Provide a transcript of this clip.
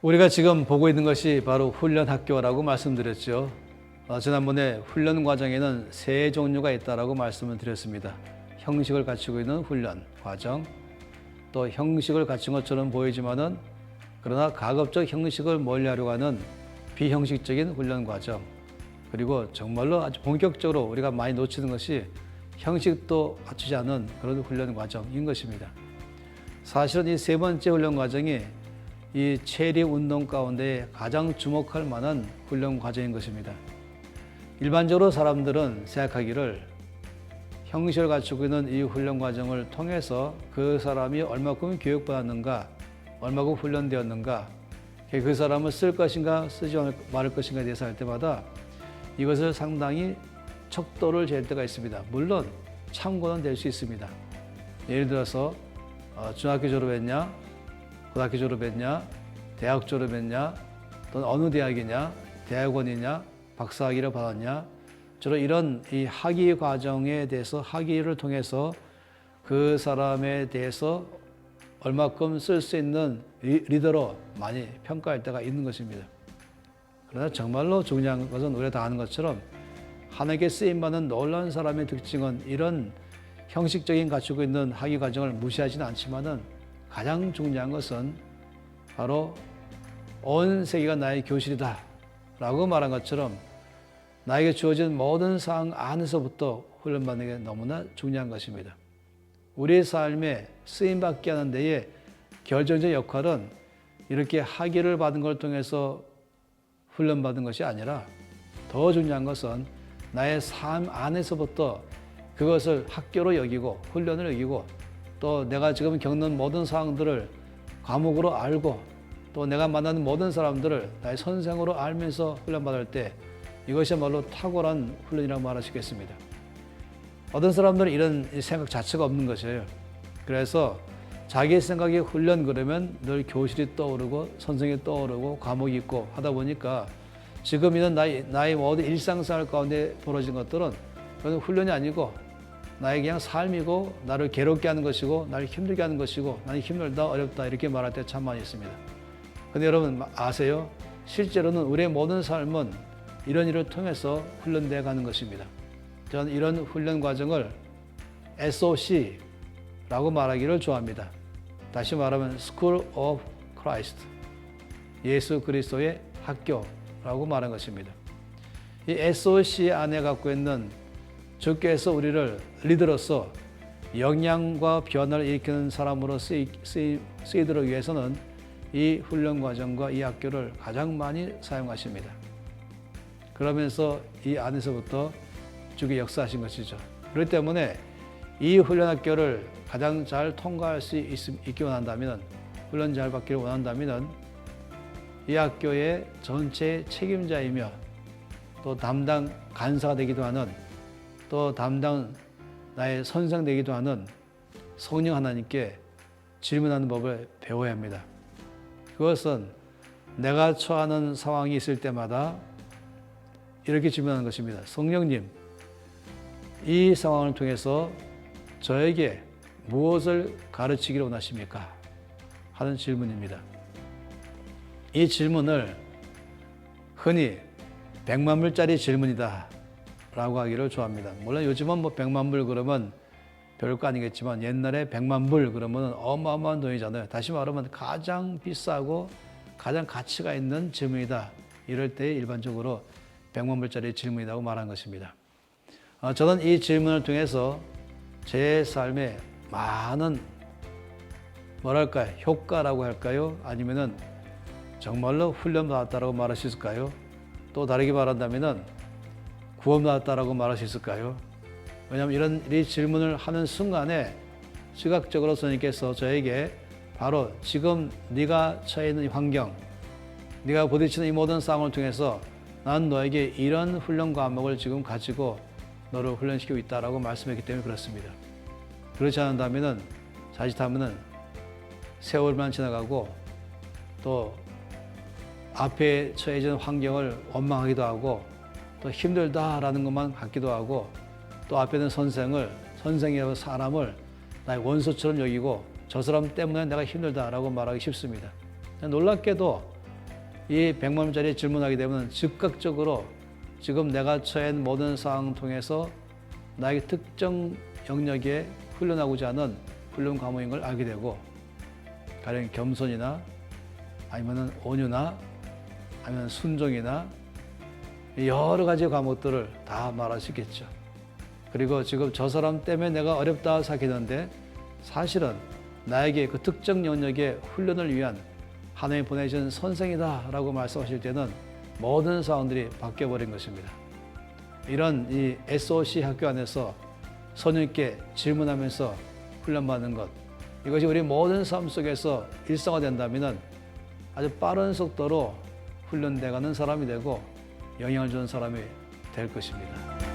우리가 지금 보고 있는 것이 바로 훈련 학교라고 말씀드렸죠. 지난번에 훈련 과정에는 세 종류가 있다라고 말씀을 드렸습니다. 형식을 갖추고 있는 훈련 과정, 또 형식을 갖춘 것처럼 보이지만은 그러나 가급적 형식을 멀리하려고 하는 비형식적인 훈련 과정, 그리고 정말로 아주 본격적으로 우리가 많이 놓치는 것이 형식도 갖추지 않은 그런 훈련 과정인 것입니다. 사실은 이 세 번째 훈련 과정이 이 체리 운동 가운데 가장 주목할 만한 훈련 과정인 것입니다. 일반적으로 사람들은 생각하기를 형식을 갖추고 있는 이 훈련 과정을 통해서 그 사람이 얼마큼 교육받았는가, 얼마큼 훈련되었는가, 그 사람을 쓸 것인가 쓰지 말을 것인가에 대해서 할 때마다 이것을 상당히 척도를 잴 때가 있습니다. 물론 참고는 될 수 있습니다. 예를 들어서 중학교 졸업했냐, 고등학교 졸업했냐, 대학 졸업했냐, 또는 어느 대학이냐, 대학원이냐, 박사학위를 받았냐, 주로 이런 이 학위 과정에 대해서 학위를 통해서 그 사람에 대해서 얼마큼 쓸 수 있는 리더로 많이 평가할 때가 있는 것입니다. 그러나 정말로 중요한 것은 우리가 다 아는 것처럼 하나님께 쓰임받는 놀라운 사람의 특징은 이런 형식적인 갖추고 있는 학위 과정을 무시하지는 않지만은 가장 중요한 것은 바로 온 세계가 나의 교실이다 라고 말한 것처럼 나에게 주어진 모든 상황 안에서부터 훈련받는 게 너무나 중요한 것입니다. 우리의 삶에 쓰임받게 하는 데에 결정적 역할은 이렇게 학위를 받은 걸 통해서 훈련받은 것이 아니라 더 중요한 것은 나의 삶 안에서부터 그것을 학교로 여기고 훈련을 여기고 또 내가 지금 겪는 모든 상황들을 과목으로 알고 또 내가 만나는 모든 사람들을 나의 선생으로 알면서 훈련받을 때 이것이야말로 탁월한 훈련이라고 말할 수 있겠습니다. 어떤 사람들은 이런 생각 자체가 없는 것이에요. 그래서 자기 생각이 훈련 그러면 늘 교실이 떠오르고 선생이 떠오르고 과목이 있고 하다 보니까 지금 있는 나의 모든 일상생활 가운데 벌어진 것들은 그건 훈련이 아니고 나의 그냥 삶이고 나를 괴롭게 하는 것이고 나를 힘들게 하는 것이고 나는 힘들다 어렵다 이렇게 말할 때 참 많이 있습니다. 그런데 여러분 아세요? 실제로는 우리의 모든 삶은 이런 일을 통해서 훈련되어 가는 것입니다. 저는 이런 훈련 과정을 SOC라고 말하기를 좋아합니다. 다시 말하면 School of Christ, 예수 그리스도의 학교라고 말한 것입니다. 이 SOC 안에 갖고 있는 주께서 우리를 리더로서 영향과 변화를 일으키는 사람으로 쓰이도록 위해서는 이 훈련 과정과 이 학교를 가장 많이 사용하십니다. 그러면서 이 안에서부터 주께 역사하신 것이죠. 그렇기 때문에 이 훈련 학교를 가장 잘 통과할 수 있기 원한다면, 훈련 잘 받기를 원한다면 이 학교의 전체 책임자이며 또 담당 간사가 되기도 하는 또 담당 나의 선생 되기도 하는 성령 하나님께 질문하는 법을 배워야 합니다. 그것은 내가 처하는 상황이 있을 때마다 이렇게 질문하는 것입니다. 성령님, 이 상황을 통해서 저에게 무엇을 가르치기를 원하십니까? 하는 질문입니다. 이 질문을 흔히 100만 불짜리 질문이다 라고 하기를 좋아합니다. 물론 요즘은 100만 불 그러면 별거 아니겠지만 옛날에 100만 불 그러면 어마어마한 돈이잖아요. 다시 말하면 가장 비싸고 가장 가치가 있는 질문이다. 이럴 때 일반적으로 100만 불짜리 질문이라고 말한 것입니다. 저는 이 질문을 통해서 제 삶에 많은 효과라고 할까요? 아니면은 정말로 훈련받았다라고 말할 수 있을까요? 또 다르게 말한다면은 구원받았다라고 말할 수 있을까요? 왜냐하면 이 질문을 하는 순간에 시각적으로 선생님께서 저에게 바로 지금 네가 처해 있는 이 환경, 네가 부딪히는 이 모든 상황을 통해서 난 너에게 이런 훈련 과목을 지금 가지고 너를 훈련시키고 있다라고 말씀했기 때문에 그렇습니다. 그렇지 않는다면은 자칫하면은 세월만 지나가고 또 앞에 처해진 환경을 원망하기도 하고 또 힘들다라는 것만 같기도 하고 또 앞에 있는 선생이라는 사람을 나의 원수처럼 여기고 저 사람 때문에 내가 힘들다라고 말하기 쉽습니다. 놀랍게도 이 100만 원짜리 질문하게 되면 즉각적으로 지금 내가 처한 모든 상황을 통해서 나에게 특정 영역에 훈련하고자 하는 훈련 과목인 걸 알게 되고, 가령 겸손이나 아니면 온유나 아니면 순종이나 여러 가지 과목들을 다 말할 수 있겠죠. 그리고 지금 저 사람 때문에 내가 어렵다 생각했는데 사실은 나에게 그 특정 영역의 훈련을 위한 하나님이 보내신 선생이다 라고 말씀하실 때는 모든 상황들이 바뀌어버린 것입니다. 이런 이 SOC 학교 안에서 선생님께 질문하면서 훈련받는 것, 이것이 우리 모든 삶 속에서 일상화된다면 아주 빠른 속도로 훈련돼가는 사람이 되고 영향을 주는 사람이 될 것입니다.